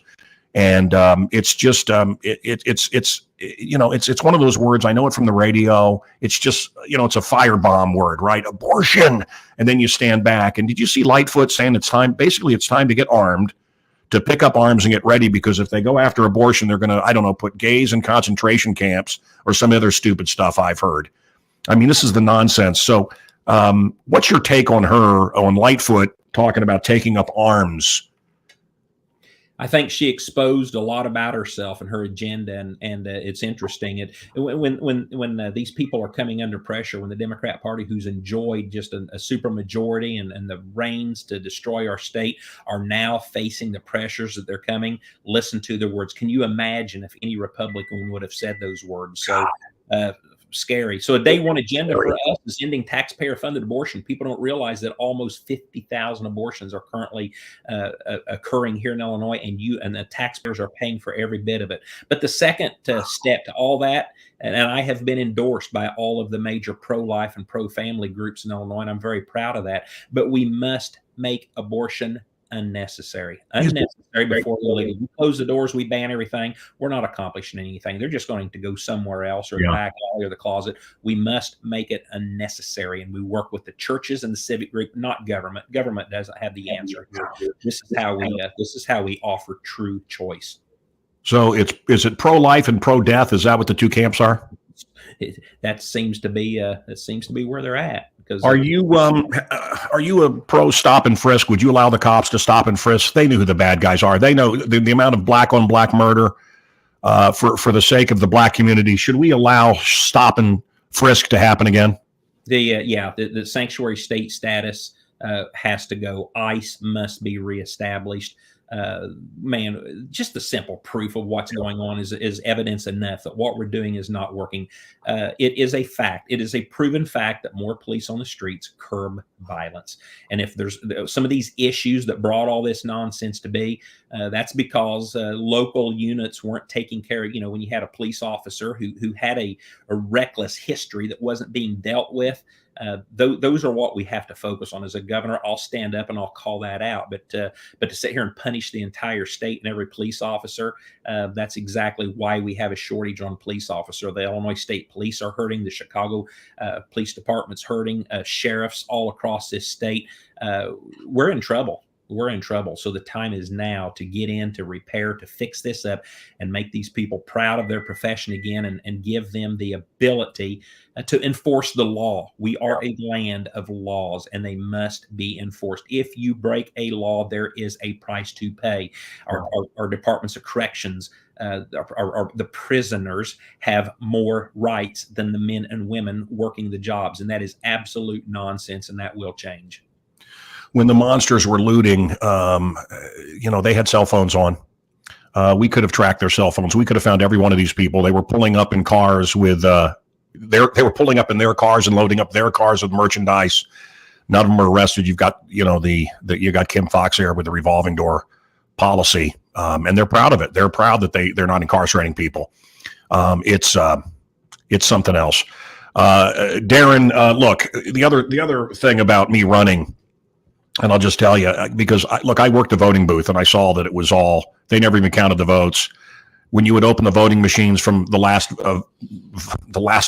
And it's just it's one of those words. I know it from the radio. It's just it's a firebomb word, right? Abortion. And then you stand back. And did you see Lightfoot saying it's time? Basically, it's time to get armed, to pick up arms and get ready, because if they go after abortion, they're going to put gays in concentration camps or some other stupid stuff I've heard. I mean, this is the nonsense. So what's your take on Lightfoot talking about taking up arms? I think she exposed a lot about herself and her agenda, and it's interesting. When these people are coming under pressure, when the Democrat Party, who's enjoyed just a super majority and the reins to destroy our state, are now facing the pressures that they're coming, listen to their words. Can you imagine if any Republican would have said those words? So scary. So a day one agenda for us is ending taxpayer-funded abortion. People don't realize that almost 50,000 abortions are currently occurring here in Illinois, and the taxpayers are paying for every bit of it. But the second step to all that And I have been endorsed by all of the major pro-life and pro-family groups in Illinois, and I'm very proud of that. But we must make abortion unnecessary before illegal. We close the doors, we ban everything. We're not accomplishing anything. They're just going to go somewhere else, or the back alley or the closet. We must make it unnecessary, and we work with the churches and the civic group, not government. Government doesn't have the answer here. This is how we offer true choice. So is it pro-life and pro-death? Is that what the two camps are? That seems to be where they're at. Because are you a pro stop and frisk? Would you allow the cops to stop and frisk? They know who the bad guys are. They know the amount of black on black murder. For the sake of the black community, should we allow stop and frisk to happen again? The sanctuary state status has to go. ICE must be reestablished. Just the simple proof of what's going on is evidence enough that what we're doing is not working. It is a fact. It is a proven fact that more police on the streets curb violence. And if there's some of these issues that brought all this nonsense to be, that's because local units weren't taking care of, when you had a police officer who had a reckless history that wasn't being dealt with. Those are what we have to focus on. As a governor, I'll stand up and I'll call that out. But to sit here and punish the entire state and every police officer, that's exactly why we have a shortage on police officer. The Illinois State Police are hurting. The Chicago Police Department's hurting. Sheriffs all across this state. We're in trouble. We're in trouble. So the time is now to get in, to repair, to fix this up, and make these people proud of their profession again, and give them the ability to enforce the law. We are a land of laws, and they must be enforced. If you break a law, there is a price to pay. Our departments of corrections, the prisoners have more rights than the men and women working the jobs, and that is absolute nonsense, and that will change. When the monsters were looting, they had cell phones on. We could have tracked their cell phones. We could have found every one of these people. They were pulling up in cars with they were pulling up in their cars and loading up their cars with merchandise. None of them are arrested. You've got you got Kim Foxx there with the revolving door policy, and they're proud of it. They're proud that they're not incarcerating people. It's something else. Darren, look, the other thing about me running. And I'll just tell you, because I worked the voting booth and I saw that it was they never even counted the votes. When you would open the voting machines from the last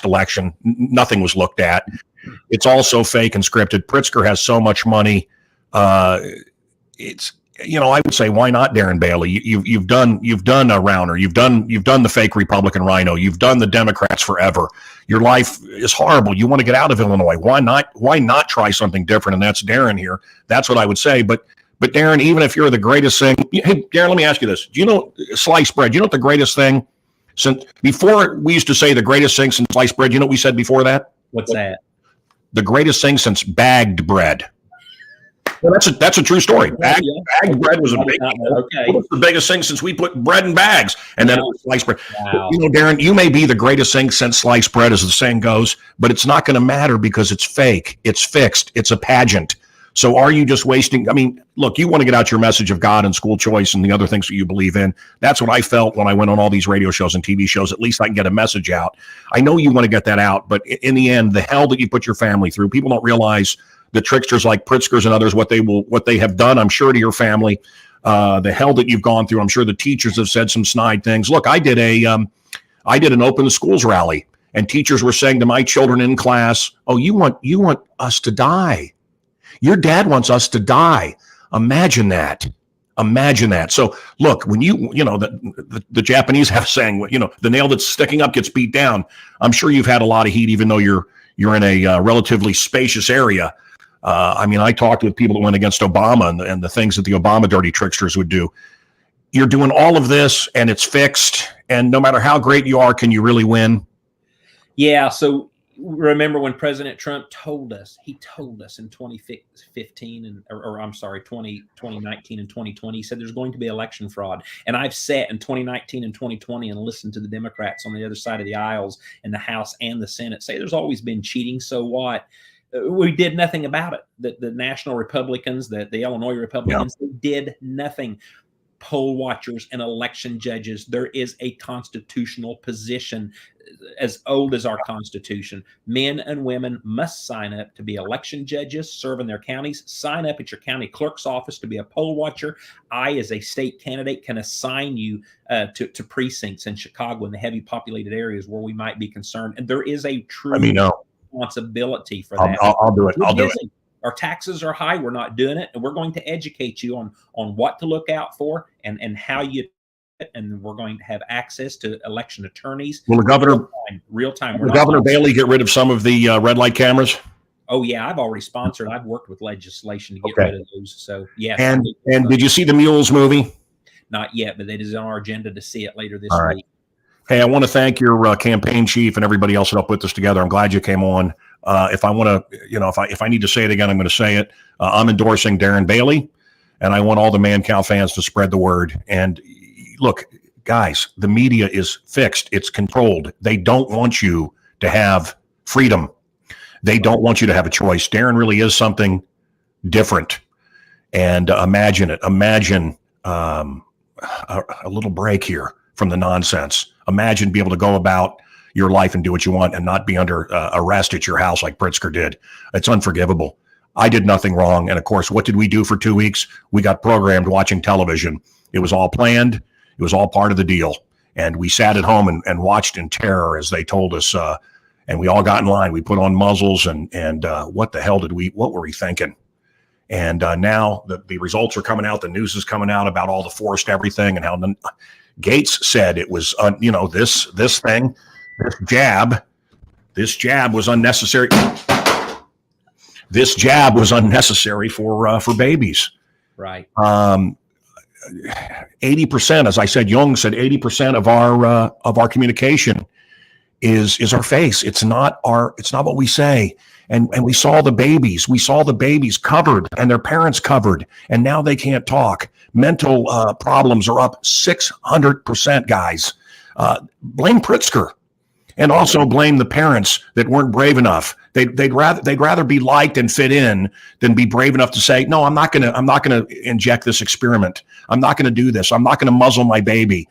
election, nothing was looked at. It's all so fake and scripted. Pritzker has so much money. I would say, why not Darren Bailey? You've done a Rauner. You've done the fake Republican Rhino. You've done the Democrats forever. Your life is horrible. You want to get out of Illinois. Why not try something different? And that's Darren here. That's what I would say. But Darren, even if you're the greatest thing, hey, Darren, let me ask you this. Do you know sliced bread? Do you know what the greatest thing since before we used to say the greatest thing since sliced bread? You know what we said before that? What's that? The greatest thing since bagged bread. Well, that's a true story. Bagged bread was a big thing. Okay. What's the biggest thing since we put bread in bags? And then it was sliced bread. Wow. Darren, you may be the greatest thing since sliced bread, as the saying goes, but it's not going to matter because it's fake. It's fixed. It's a pageant. So are you just wasting? I mean, look, you want to get out your message of God and school choice and the other things that you believe in. That's what I felt when I went on all these radio shows and TV shows. At least I can get a message out. I know you want to get that out, but in the end, the hell that you put your family through, people don't realize the tricksters like Pritzkers and others, what they have done, I'm sure, to your family, the hell that you've gone through. I'm sure the teachers have said some snide things. Look, I did an open the schools rally, and teachers were saying to my children in class, "Oh, you want us to die? Your dad wants us to die." Imagine that. So look, when the Japanese have a saying, the nail that's sticking up gets beat down. I'm sure you've had a lot of heat, even though you're in a relatively spacious area. I talked with people that went against Obama and the things that the Obama dirty tricksters would do. You're doing all of this and it's fixed. And no matter how great you are, can you really win? Yeah. So remember when President Trump told us in 2019 and 2020, he said there's going to be election fraud. And I've sat in 2019 and 2020 and listened to the Democrats on the other side of the aisles in the House and the Senate say there's always been cheating. So what? We did nothing about it. The national Republicans, the Illinois Republicans, They did nothing. poll watchers and election judges. There is a constitutional position as old as our Constitution. Men and women must sign up to be election judges, serve in their counties, sign up at your county clerk's office to be a poll watcher. I, as a state candidate, can assign you to precincts in Chicago and the heavy populated areas where we might be concerned. And there is a true responsibility for that. I'll do it. I'll do it. Our taxes are high. We're not doing it. And we're going to educate you on what to look out for and how you, and we're going to have access to election attorneys. Will the governor, real time. Will Governor Bailey get rid of some of the red light cameras? Oh yeah, I've already sponsored. I've worked with legislation to get rid of those. So yeah. And did you see the Mules movie? Not yet, but it is on our agenda to see it later this week. Hey, I want to thank your campaign chief and everybody else that helped put this together. I'm glad you came on. If I want to, if I need to say it again, I'm going to say it. I'm endorsing Darren Bailey, and I want all the Mancow fans to spread the word. And look, guys, the media is fixed. It's controlled. They don't want you to have freedom. They don't want you to have a choice. Darren really is something different. And imagine it. Imagine a little break here from the nonsense. Imagine being able to go about your life and do what you want and not be under arrest at your house like Pritzker did. It's unforgivable. I did nothing wrong. And of course, what did we do for 2 weeks? We got programmed watching television. It was all planned. It was all part of the deal. And we sat at home and watched in terror as they told us, and we all got in line. We put on muzzles and what the hell what were we thinking? And now the results are coming out. The news is coming out about all the forced everything and how Gates said it was, this jab was unnecessary. This jab was unnecessary for babies. Right. 80%, as I said, Jung said 80% of our communication is our face. It's not what we say. And we saw the babies covered and their parents covered, and now they can't talk. Mental problems are up 600%, guys. Blame Pritzker, and also blame the parents that weren't brave enough. They'd rather be liked and fit in than be brave enough to say, no, I'm not gonna inject this experiment. I'm not gonna do this. I'm not gonna muzzle my baby.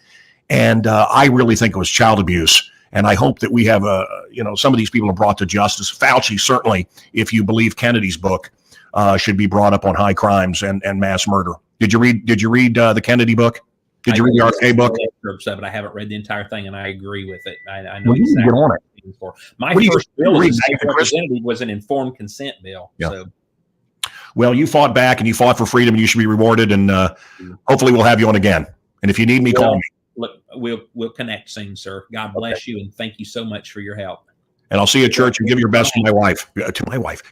And I really think it was child abuse. And I hope that we have some of these people are brought to justice. Fauci, certainly, if you believe Kennedy's book, should be brought up on high crimes and mass murder. Did you read the Kennedy book? Did you read the RFK book? But I haven't read the entire thing, and I agree with it. I know well, exactly get on it. For. My first bill as a state representative was an informed consent bill. Yeah. So. Well, you fought back, and you fought for freedom, and you should be rewarded. And hopefully, we'll have you on again. And if you need me, call me. Look, we'll connect soon, sir. God bless you, and thank you so much for your help. And I'll see you at church. And give your best to my wife.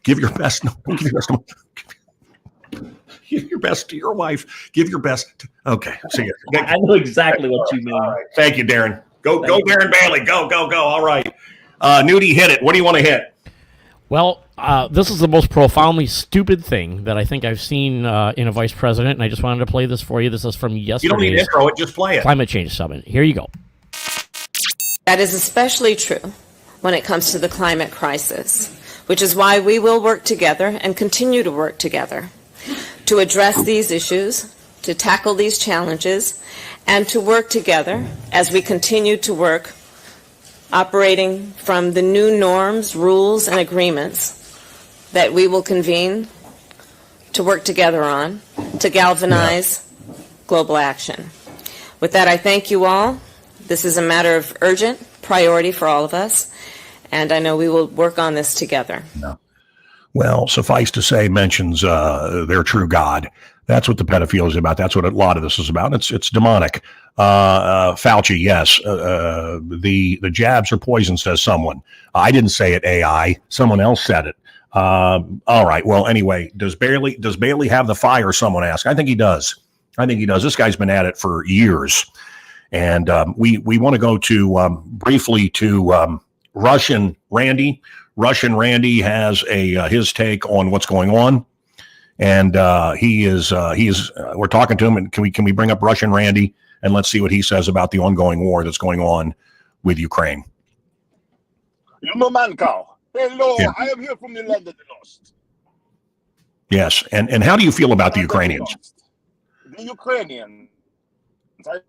Give your best. Give your best to your wife. Give your best. Okay. See you. I know exactly what you mean. Right. Thank you, Darren. Go, Darren Bailey. Go. All right. Nudie, hit it. What do you want to hit? Well, this is the most profoundly stupid thing that I think I've seen in a vice president, and I just wanted to play this for you. This is from yesterday's You don't need to intro it. Just play it. Climate Change Summit. Here you go. That is especially true when it comes to the climate crisis, which is why we will work together and continue to work together to address these issues, to tackle these challenges, and to work together as we continue to work operating from the new norms, rules, and agreements that we will convene to work together on to galvanize global action. With that, I thank you all. This is a matter of urgent priority for all of us, and I know we will work on this together. No. Well, suffice to say, mentions their true God. That's what the pedophilia is about. That's what a lot of this is about. It's demonic. Fauci, yes. The jabs are poison, says someone. I didn't say it, AI. Someone else said it. All right. Well, anyway, does Bailey have the fire? Someone asked. I think he does. This guy's been at it for years. And we want to go to briefly to Russian Randy. Russian Randy has his take on what's going on. And he is we're talking to him, and can we bring up Russian Randy and let's see what he says about the ongoing war that's going on with Ukraine. You know, Mancow. Hello, yeah. I am here from the land of the lost. Yes, and how do you feel about the Ukrainians? The Ukrainian, I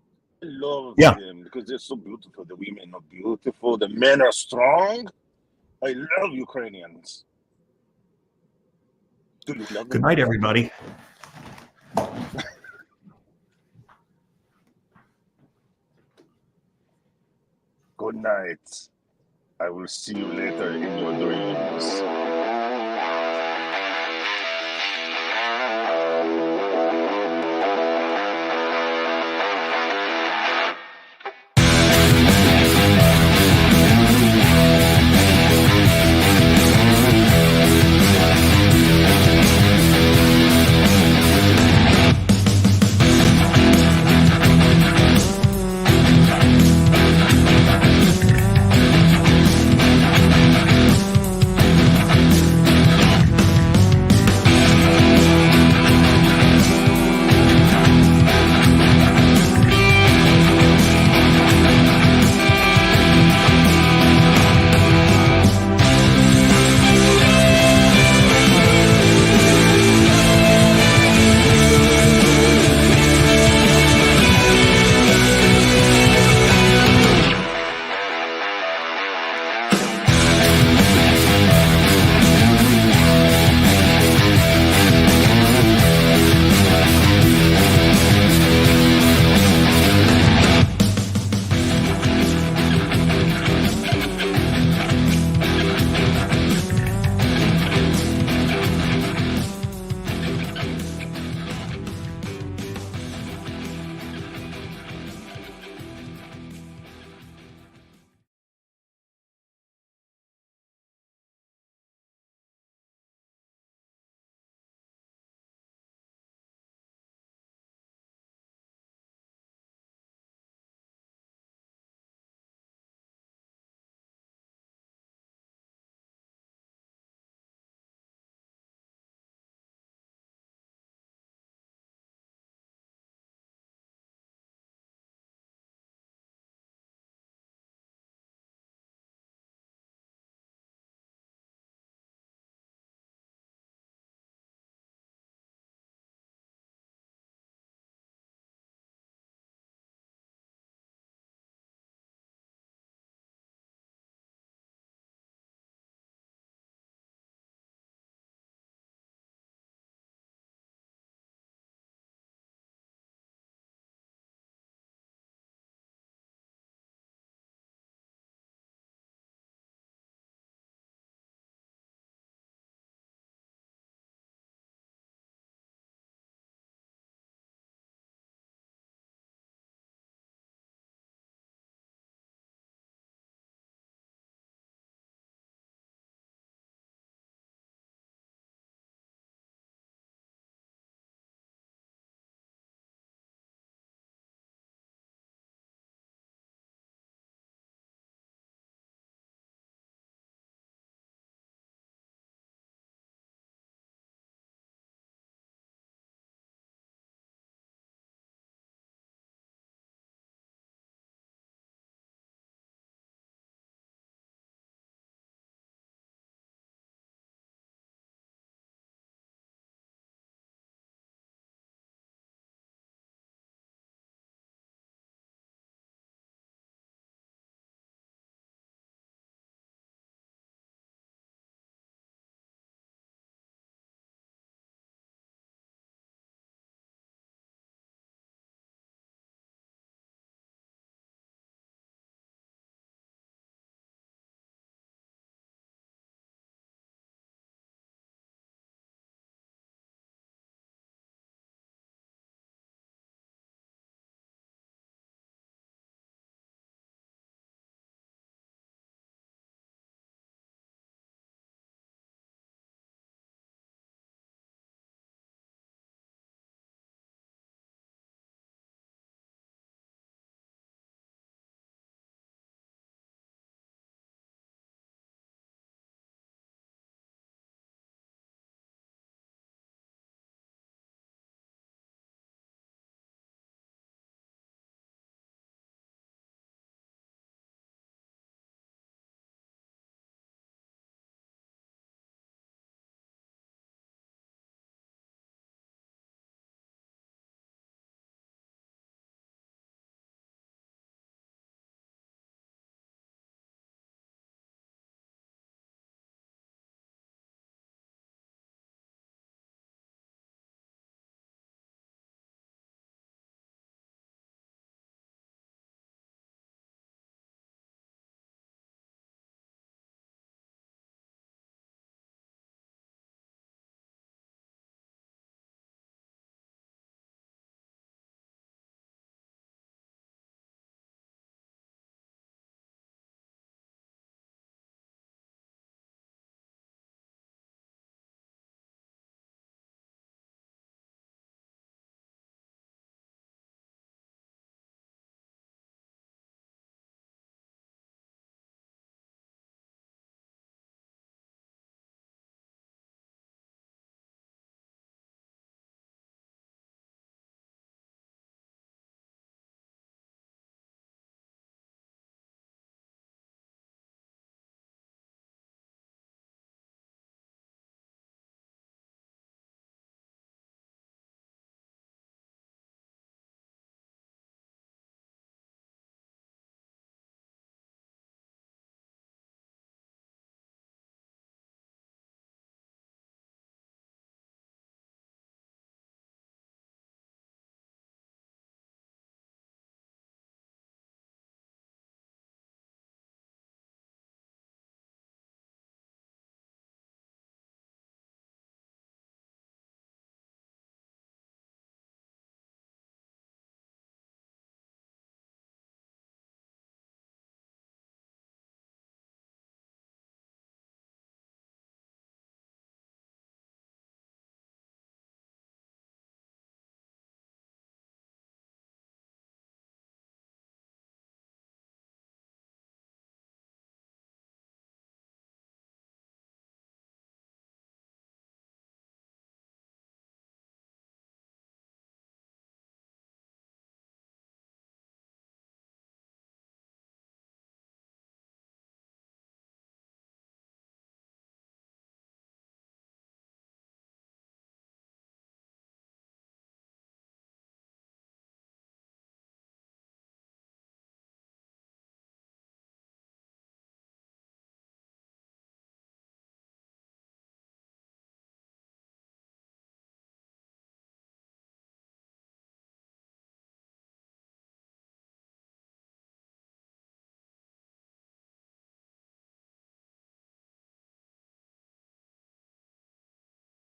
love Yeah. them because they're so beautiful. The women are beautiful. The men are strong. I love Ukrainians. Do you love Good them? night, everybody. Good night. I will see you later in your dreams.